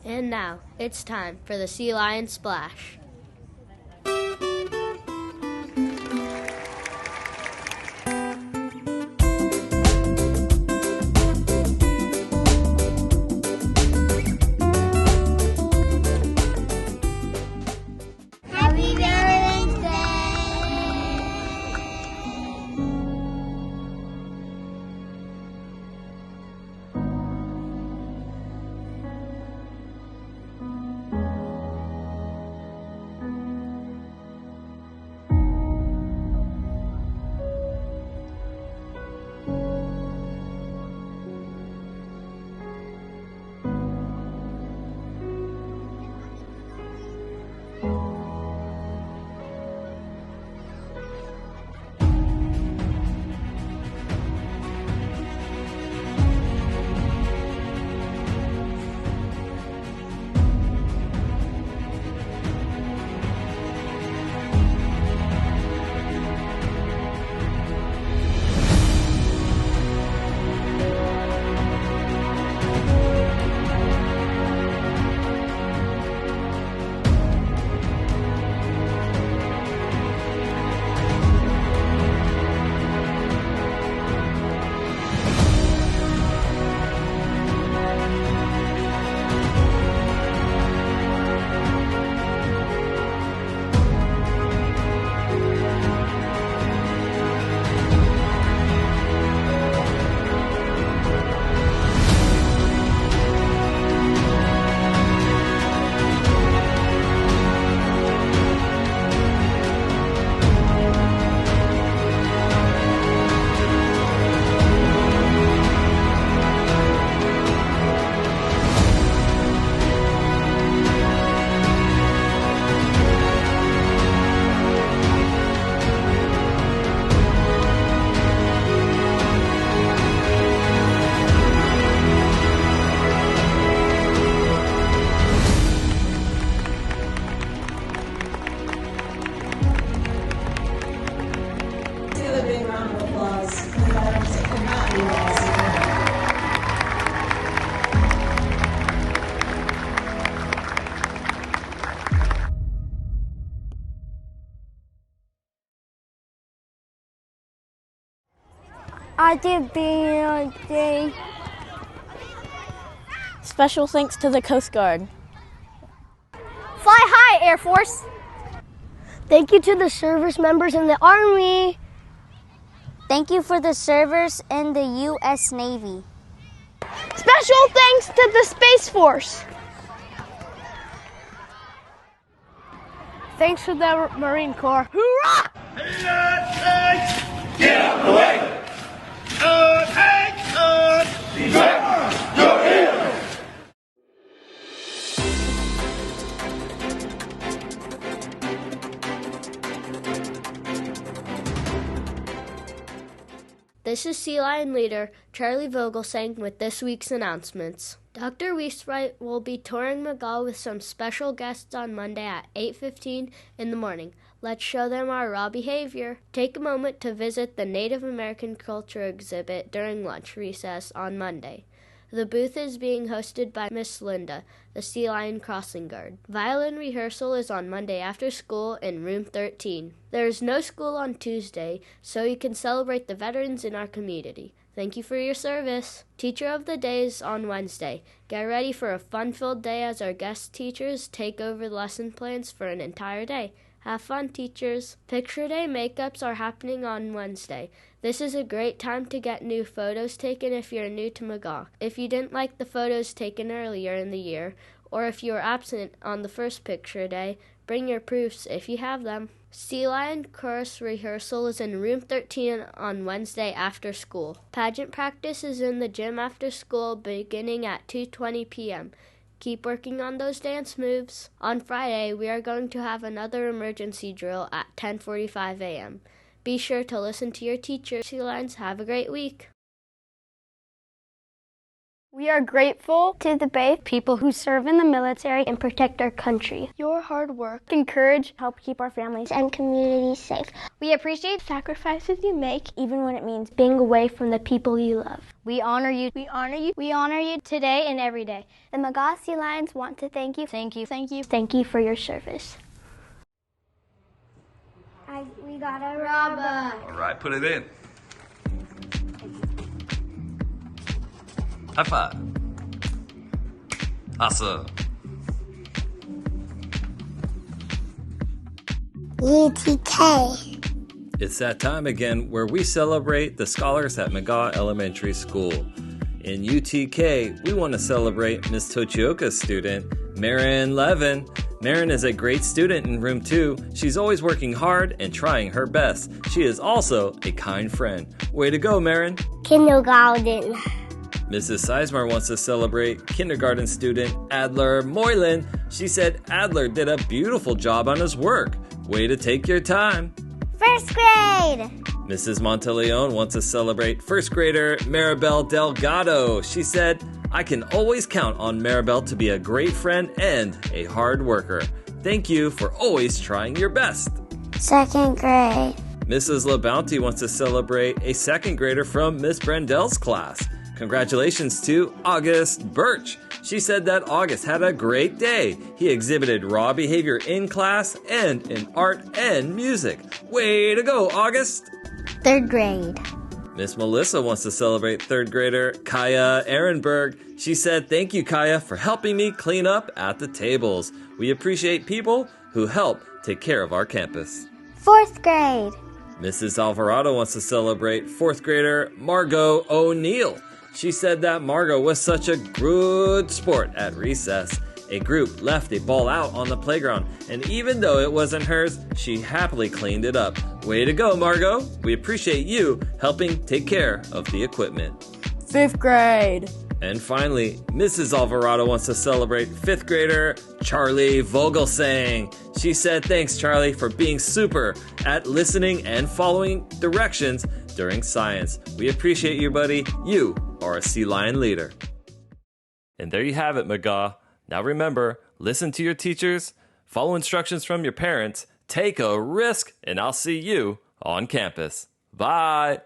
And now, it's time for the Sea Lion Splash. Happy Valentine's Day! Happy birthday. Special thanks to the Coast Guard. Fly high, Air Force. Thank you to the service members in the Army. Thank you for the servers in the U.S. Navy. Special thanks to the Space Force. Thanks to the Marine Corps. Hoorah! Get out of the way! Defend your ears! This is Sea Lion leader Charlie Vogelsang with this week's announcements. Dr. Weiswright will be touring McGaw with some special guests on Monday at 8:15 in the morning. Let's show them our raw behavior. Take a moment to visit the Native American Culture exhibit during lunch recess on Monday. The booth is being hosted by Miss Linda, the Sea Lion crossing guard. Violin rehearsal is on Monday after school in room 13. There is no school on Tuesday, so you can celebrate the veterans in our community. Thank you for your service. Teacher of the Day is on Wednesday. Get ready for a fun-filled day as our guest teachers take over the lesson plans for an entire day. Have fun, teachers. Picture Day makeups are happening on Wednesday. This is a great time to get new photos taken if you're new to McGaw. If you didn't like the photos taken earlier in the year, or if you were absent on the first picture day, bring your proofs if you have them. Sea Lion chorus rehearsal is in room 13 on Wednesday after school. Pageant practice is in the gym after school beginning at 2:20 p.m. Keep working on those dance moves. On Friday, we are going to have another emergency drill at 10:45 a.m. Be sure to listen to your teacher. Sea Lions, have a great week. We are grateful to the brave people who serve in the military and protect our country. Your hard work, encourage, Help keep our families. and communities safe. We appreciate the sacrifices you make, even when it means being away from the people you love. We honor you. We honor you. We honor you today and every day. The Magaw Sea Lions want to thank you. Thank you. Thank you. Thank you for your service. We got a rubber. All right, put it in. High five. Awesome. UTK. It's that time again where we celebrate the scholars at Magaw Elementary School. In UTK, we want to celebrate Miss Tochioka's student, Marin Levin. Marin is a great student in room 2. She's always working hard and trying her best. She is also a kind friend. Way to go, Marin. Kindergarten. Mrs. Sizemar wants to celebrate kindergarten student Adler Moylan. She said Adler did a beautiful job on his work. Way to take your time. First grade. Mrs. Monteleone wants to celebrate first grader Maribel Delgado. She said, I can always count on Maribel to be a great friend and a hard worker. Thank you for always trying your best. Second grade. Mrs. LaBounty wants to celebrate a second grader from Miss Brendel's class. Congratulations to August Birch. She said that August had a great day. He exhibited raw behavior in class and in art and music. Way to go, August! Third grade. Miss Melissa wants to celebrate third grader Kaya Ehrenberg. She said, thank you, Kaya, for helping me clean up at the tables. We appreciate people who help take care of our campus. Fourth grade. Mrs. Alvarado wants to celebrate fourth grader Margot O'Neill. She said that Margot was such a good sport at recess. A group left a ball out on the playground, and even though it wasn't hers, she happily cleaned it up. Way to go, Margot! We appreciate you helping take care of the equipment. Fifth grade. And finally, Mrs. Alvarado wants to celebrate fifth grader Charlie Vogelsang. She said, thanks, Charlie, for being super at listening and following directions during science. We appreciate you, buddy. You are a Sea Lion leader. And there you have it, Magaw. Now remember, listen to your teachers, follow instructions from your parents, take a risk, and I'll see you on campus. Bye!